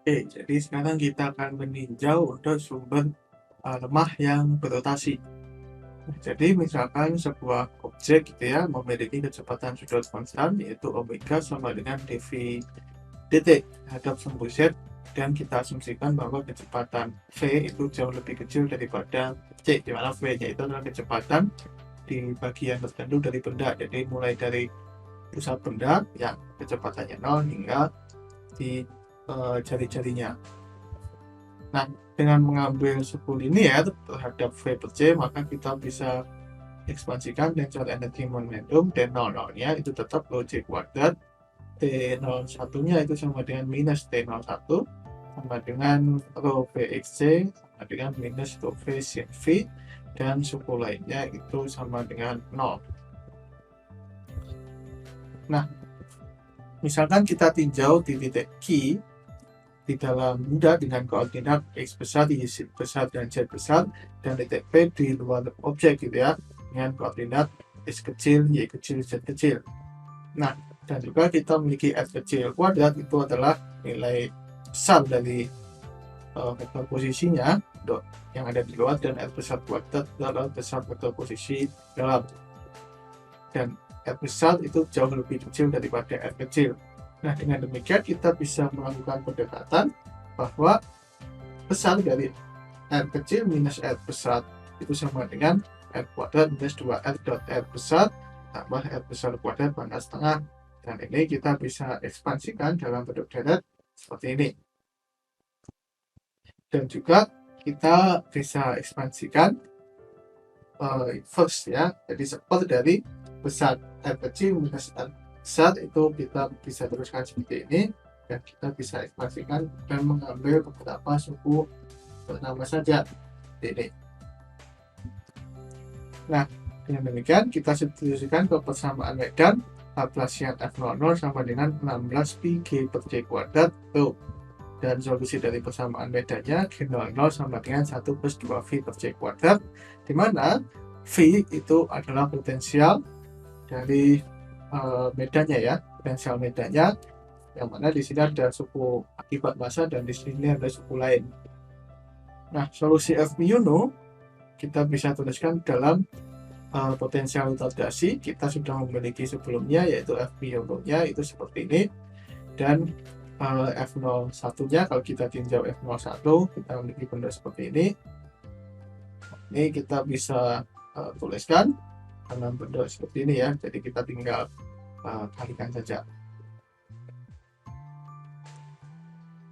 Oke, jadi sekarang kita akan meninjau untuk sumber lemah yang berotasi. Nah, jadi misalkan sebuah objek gitu ya memiliki kecepatan sudut konstan yaitu omega sama dengan dv dt terhadap sumbu z, dan kita asumsikan bahwa kecepatan v itu jauh lebih kecil daripada c, di mana v-nya itu adalah kecepatan di bagian tertentu dari benda. Jadi mulai dari pusat benda yang kecepatannya 0 hingga di jari-jarinya. Nah, dengan mengambil suku linear terhadap V per C, maka kita bisa ekspansikan tensor energi momentum T00-nya itu tetap rho C kuadrat, T01-nya itu sama dengan minus T01, sama dengan rho VXC, sama dengan minus rho V sin V, dan suku lainnya itu sama dengan 0. Nah, misalkan kita tinjau di titik Q di dalam benda dengan koordinat X besar, Y besar, dan Z besar, dan titik P di luar objek gitu ya, dengan koordinat X kecil, Y kecil, Z kecil. Nah, dan juga kita memiliki R kecil kuadrat, itu adalah nilai besar dari vektor posisinya yang ada di luar, dan R besar kuadrat adalah besar vektor posisi dalam. Dan R besar itu jauh lebih kecil daripada R kecil. Nah, dengan demikian kita bisa melakukan pendekatan bahwa besar dari R kecil minus R besar itu sama dengan R kuadrat minus 2R dot R besar tambah R besar kuadrat pangkat setengah. Dan ini kita bisa ekspansikan dalam bentuk deret seperti ini. Dan juga kita bisa ekspansikan first ya, jadi seperti dari besar R kecil minus R besar itu kita bisa teruskan seperti ini, dan kita bisa ekspansikan dan mengambil beberapa suku bernama saja ini. Nah, dengan demikian kita substitusikan ke persamaan medan Laplacian F00 sama dengan 16 pi G per C kuadrat tuh. Dan solusi dari persamaan medannya G00 sama dengan 1 plus 2 V per C kuadrat, di mana V itu adalah potensial dari medannya ya, potensial medannya, yang mana di sini ada suku akibat massa dan di sini ada suku lain. Nah, solusi F mu nu kita bisa tuliskan dalam potensial retardasi. Kita sudah memiliki sebelumnya, yaitu F mu nu-nya itu seperti ini, dan F01-nya kalau kita tinjau F01 kita memiliki benda seperti ini. Ini kita bisa tuliskan dalam bentuk seperti ini ya, jadi kita tinggal kalikan saja.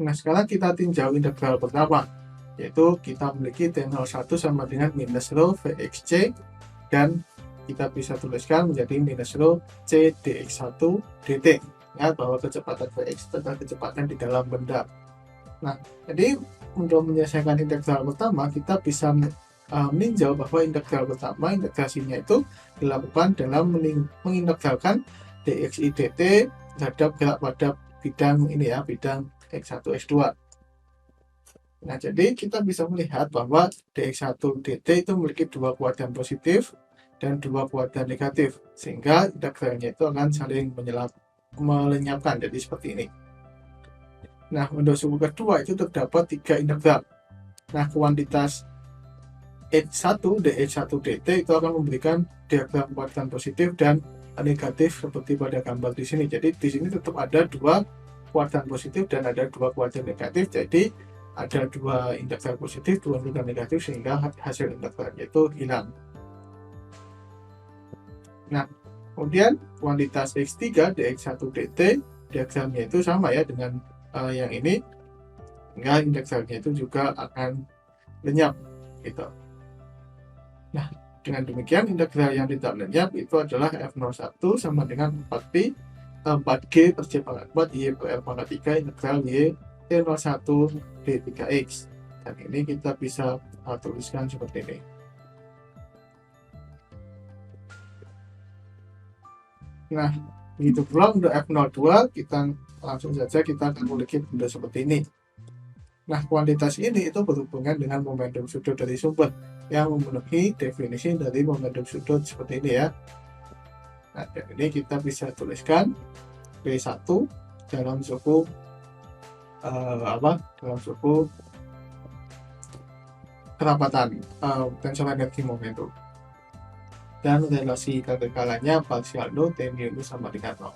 Nah, sekarang kita tinjau integral pertama, yaitu kita memiliki T01 sama dengan minus rho Vxc, dan kita bisa tuliskan menjadi minus rho C dx1 dt. Ingat bahwa kecepatan Vx adalah kecepatan di dalam benda. Nah, jadi untuk menyelesaikan integral pertama, kita bisa meninjau bahwa integral pertama, integrasinya itu dilakukan dalam mengintegralkan dxi dt terhadap gerak pada bidang ini ya, bidang x1 x2. Nah, jadi kita bisa melihat bahwa dx1 dt itu memiliki dua kuadran positif dan dua kuadran negatif, sehingga integralnya itu akan saling melenyapkan, jadi seperti ini. Nah, untuk suku kedua itu terdapat tiga integral. Nah, kuantitas H1 dx1 dt itu akan memberikan diagram kuadran positif dan negatif seperti pada gambar di sini. Jadi di sini tetap ada dua kuadran positif dan ada dua kuadran negatif. Jadi ada dua integral positif, dua integral negatif, sehingga hasil integralnya itu hilang. Nah, kemudian kuantitas x3 dx1 dt diagramnya itu sama ya dengan yang ini, sehingga integralnya itu juga akan lenyap gitu. Nah, dengan demikian integral yang tidak lenyap itu adalah F01 sama dengan 4P 4G per C pangkat 4 Y per R pangkat 3 integral Y T01 D3X. Dan ini kita bisa tuliskan seperti ini. Nah, begitu pula untuk F02, kita langsung saja kita akan memiliki benda seperti ini. Nah, kuantitas ini itu berhubungan dengan momentum sudut dari sumber yang memenuhi definisi dari momentum sudut seperti ini ya. Nah, dan ini kita bisa tuliskan P1 dalam suku dalam suku kerapatan tensor energi momentum. Dan relasi kekekalannya parsial nol T mu nol sama dengan 0.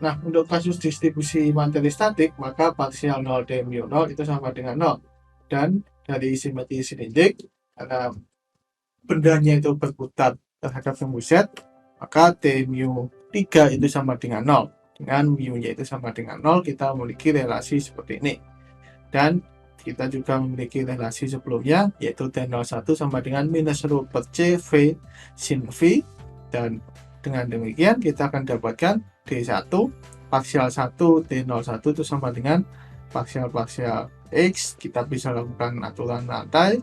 Nah, untuk kasus distribusi materi statik, maka parsial 0 T mu 0 itu sama dengan 0. Dan dari simetri silindik, karena bendanya itu berputar terhadap tembus Z, maka T mu 3 itu sama dengan 0. Dengan mu-nya itu sama dengan 0, kita memiliki relasi seperti ini. Dan kita juga memiliki relasi sebelumnya, yaitu T01 sama dengan minus rho per C V sin V. Dan dengan demikian kita akan dapatkan D1 parsial 1 T01 itu sama dengan parsial X. Kita bisa lakukan aturan rantai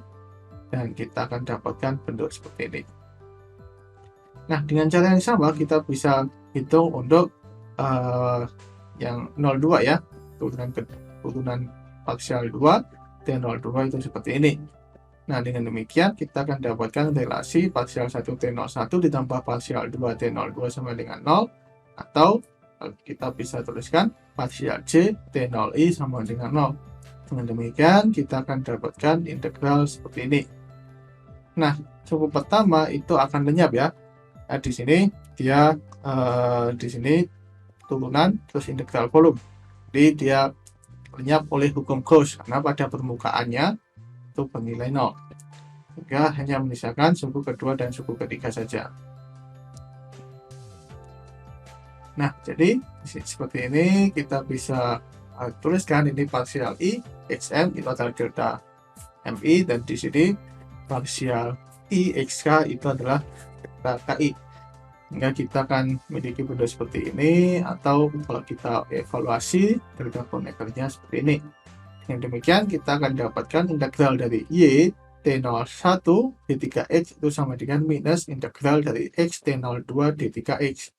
dan kita akan dapatkan bentuk seperti ini. Nah, dengan cara yang sama kita bisa hitung untuk yang 02 ya, turunan parsial 2 T02 itu seperti ini. Nah, dengan demikian kita akan dapatkan relasi parsial 1 T01 ditambah parsial 2 T02 sama dengan 0, atau kita bisa tuliskan parsial C T0I sama dengan 0. Dengan demikian kita akan dapatkan integral seperti ini. Nah, suku pertama itu akan lenyap ya. Nah, di sini dia di sini turunan terus integral volume. Jadi dia lenyap oleh hukum Gauss karena pada permukaannya itu bernilai 0. Sehingga hanya menyisakan suku kedua dan suku ketiga saja. Nah, jadi seperti ini kita bisa tuliskan ini parsial I XM itu adalah delta MI, dan di sini parsial I XK itu adalah delta KI. Sehingga kita akan memiliki bentuk seperti ini, atau kalau kita evaluasi delta konektornya seperti ini. Dengan demikian kita akan dapatkan integral dari Y T01 D3X itu sama dengan minus integral dari X T02 D3X.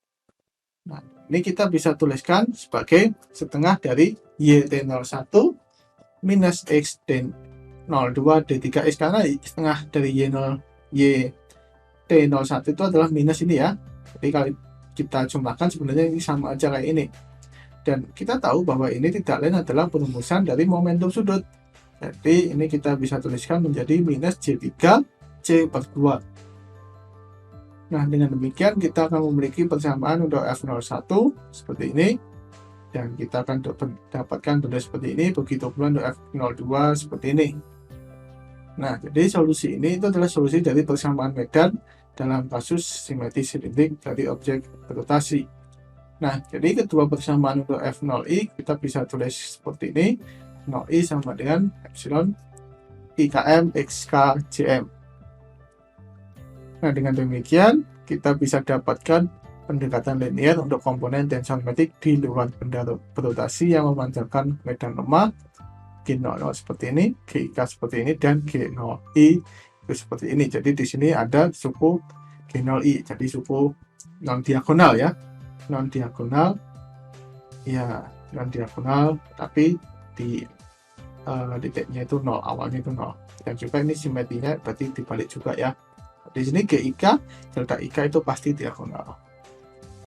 Nah, ini kita bisa tuliskan sebagai setengah dari Y T01 minus X T02 D3X, karena setengah dari Y T01 itu adalah minus ini ya. Jadi kalau kita jumlahkan sebenarnya ini sama aja kayak ini. Dan kita tahu bahwa ini tidak lain adalah perumusan dari momentum sudut. Jadi ini kita bisa tuliskan menjadi minus J3 C per 2. Nah, dengan demikian kita akan memiliki persamaan untuk F01 seperti ini. Dan kita akan dapatkan bentuk seperti ini. Begitu pula untuk F02 seperti ini. Nah, jadi solusi ini itu adalah solusi dari persamaan medan dalam kasus simetri silindik dari objek berotasi. Nah, jadi kedua persamaan untuk F0i kita bisa tulis seperti ini. 0i sama dengan epsilon IKM XK JM. Nah, dengan demikian kita bisa dapatkan pendekatan linier untuk komponen tensor magnetik di luar benda berotasi yang memancarkan medan lemah G00 seperti ini, GIK seperti ini, dan G0i itu seperti ini. Jadi di sini ada suku G0i, jadi suku non diagonal ya, non diagonal tapi di titiknya itu 0, awalnya itu 0. Dan juga ini simetrinya berarti dibalik juga ya. Di sini GIK delta IK itu pasti diagonal.